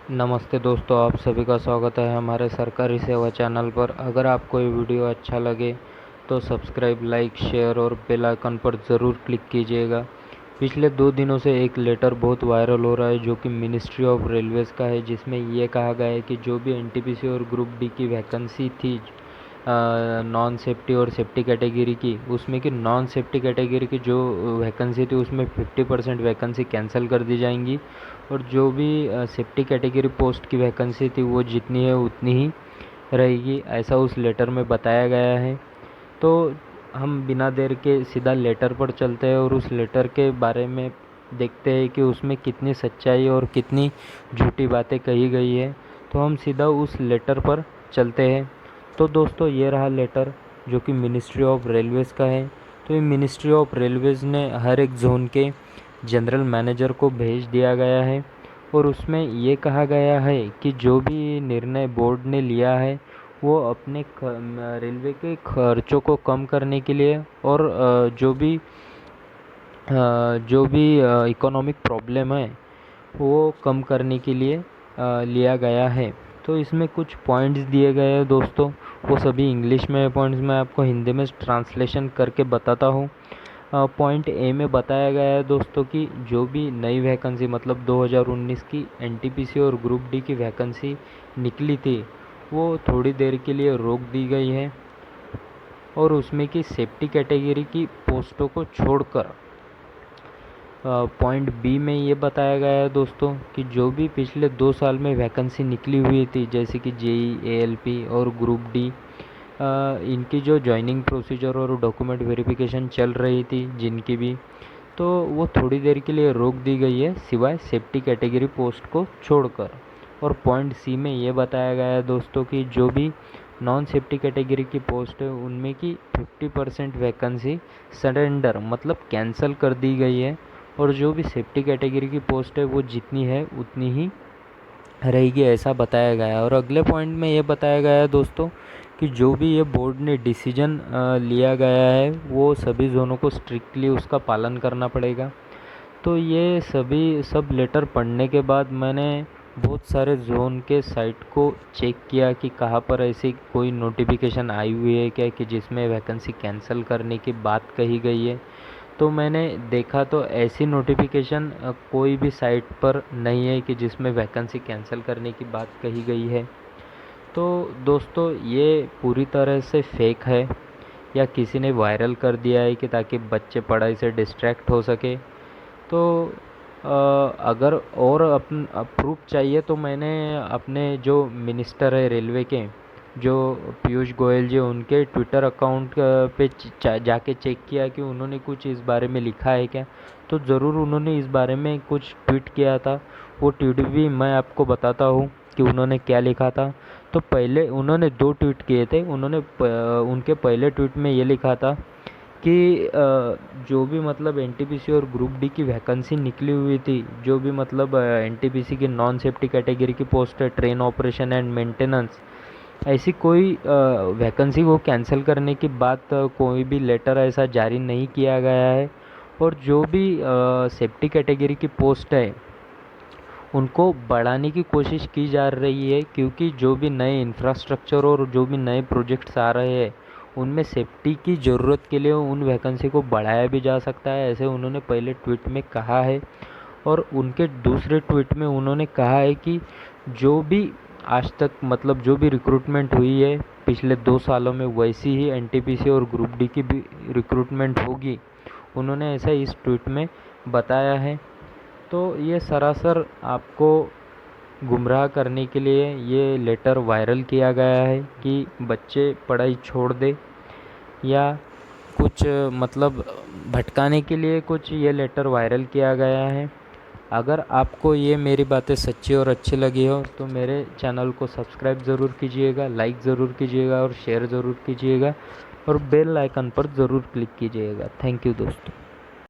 नमस्ते दोस्तों, आप सभी का स्वागत है हमारे सरकारी सेवा चैनल पर। अगर आपको ये वीडियो अच्छा लगे तो सब्सक्राइब, लाइक, शेयर और बेल आइकन पर ज़रूर क्लिक कीजिएगा। पिछले 2 दिनों से एक लेटर बहुत वायरल हो रहा है जो कि मिनिस्ट्री ऑफ रेलवेज़ का है, जिसमें ये कहा गया है कि जो भी एनटीपीसी और ग्रुप डी की वैकेंसी थी नॉन सेफ्टी और सेफ्टी कैटेगरी की, उसमें कि नॉन सेफ्टी कैटेगरी की जो वैकेंसी थी उसमें 50% वैकेंसी कैंसिल कर दी जाएंगी और जो भी सेफ्टी कैटेगरी पोस्ट की वैकेंसी थी वो जितनी है उतनी ही रहेगी, ऐसा उस लेटर में बताया गया है। तो हम बिना देर के सीधा लेटर पर चलते हैं और उस लेटर के बारे में देखते हैं कि उसमें कितनी सच्चाई और कितनी झूठी बातें कही गई है। तो हम सीधा उस लेटर पर चलते हैं। तो दोस्तों, ये रहा लेटर जो कि मिनिस्ट्री ऑफ रेलवेज़ का है। तो ये मिनिस्ट्री ऑफ रेलवेज़ ने हर एक जोन के जनरल मैनेजर को भेज दिया गया है और उसमें ये कहा गया है कि जो भी निर्णय बोर्ड ने लिया है वो अपने रेलवे के खर्चों को कम करने के लिए और जो भी इकोनॉमिक प्रॉब्लम है वो कम करने के लिए लिया गया है। तो इसमें कुछ पॉइंट्स दिए गए हैं दोस्तों, वो सभी इंग्लिश में पॉइंट्स मैं आपको हिंदी में ट्रांसलेशन करके बताता हूँ। पॉइंट ए में बताया गया है दोस्तों कि जो भी नई वैकेंसी मतलब 2019 की एनटीपीसी और ग्रुप डी की वैकेंसी निकली थी वो थोड़ी देर के लिए रोक दी गई है और उसमें की सेफ्टी कैटेगरी की पोस्टों को छोड़कर पॉइंट बी में ये बताया गया है दोस्तों कि जो भी पिछले 2 साल में वैकेंसी निकली हुई थी जैसे कि जेई, एएलपी और ग्रुप डी, इनकी जो जॉइनिंग प्रोसीजर और डॉक्यूमेंट वेरिफिकेशन चल रही थी जिनकी भी, तो वो थोड़ी देर के लिए रोक दी गई है सिवाय सेफ्टी कैटेगरी पोस्ट को छोड़कर। और पॉइंट सी में ये बताया गया है दोस्तों कि जो भी नॉन सेफ्टी कैटेगरी की पोस्ट है उनमें की 50% वैकेंसी सरेंडर मतलब कैंसिल कर दी गई है और जो भी सेफ्टी कैटेगरी की पोस्ट है वो जितनी है उतनी ही रहेगी, ऐसा बताया गया है। और अगले पॉइंट में ये बताया गया है दोस्तों कि जो भी ये बोर्ड ने डिसीजन लिया गया है वो सभी जोनों को स्ट्रिक्टली उसका पालन करना पड़ेगा। तो ये सब लेटर पढ़ने के बाद मैंने बहुत सारे जोन के साइट को चेक किया कि कहाँ पर ऐसी कोई नोटिफिकेशन आई हुई है क्या कि जिसमें वैकेंसी कैंसिल करने की बात कही गई है। तो मैंने देखा तो ऐसी नोटिफिकेशन कोई भी साइट पर नहीं है कि जिसमें वैकेंसी कैंसिल करने की बात कही गई है। तो दोस्तों, ये पूरी तरह से फेक है या किसी ने वायरल कर दिया है कि ताकि बच्चे पढ़ाई से डिस्ट्रैक्ट हो सके। तो अगर और प्रूफ चाहिए तो मैंने अपने जो मिनिस्टर है रेलवे के, जो पीयूष गोयल जी, उनके ट्विटर अकाउंट पे जाके चेक किया कि उन्होंने कुछ इस बारे में लिखा है क्या। तो ज़रूर उन्होंने इस बारे में कुछ ट्वीट किया था। वो ट्वीट भी मैं आपको बताता हूँ कि उन्होंने क्या लिखा था। तो पहले उन्होंने 2 ट्वीट किए थे। उनके पहले ट्वीट में ये लिखा था कि जो भी मतलब एनटीपीसी और ग्रुप डी की वैकेंसी निकली हुई थी, जो भी मतलब एनटीपीसी की नॉन सेफ्टी कैटेगरी की पोस्ट है ट्रेन ऑपरेशन एंड मेंटेनेंस, ऐसी कोई वैकेंसी को कैंसिल करने की बात कोई भी लेटर ऐसा जारी नहीं किया गया है। और जो भी सेफ्टी कैटेगरी की पोस्ट है उनको बढ़ाने की कोशिश की जा रही है, क्योंकि जो भी नए इंफ्रास्ट्रक्चर और जो भी नए प्रोजेक्ट्स आ रहे हैं उनमें सेफ्टी की ज़रूरत के लिए उन वैकेंसी को बढ़ाया भी जा सकता है, ऐसे उन्होंने पहले ट्वीट में कहा है। और उनके दूसरे ट्वीट में उन्होंने कहा है कि जो भी आज तक मतलब जो भी रिक्रूटमेंट हुई है पिछले 2 सालों में वैसी ही एनटीपीसी और ग्रुप डी की भी रिक्रूटमेंट होगी, उन्होंने ऐसा इस ट्वीट में बताया है। तो ये सरासर आपको गुमराह करने के लिए ये लेटर वायरल किया गया है कि बच्चे पढ़ाई छोड़ दे या कुछ मतलब भटकाने के लिए कुछ ये लेटर वायरल किया गया है। अगर आपको ये मेरी बातें सच्ची और अच्छी लगी हो तो मेरे चैनल को सब्सक्राइब ज़रूर कीजिएगा, लाइक ज़रूर कीजिएगा और शेयर ज़रूर कीजिएगा और बेल आइकन पर ज़रूर क्लिक कीजिएगा। थैंक यू दोस्तों।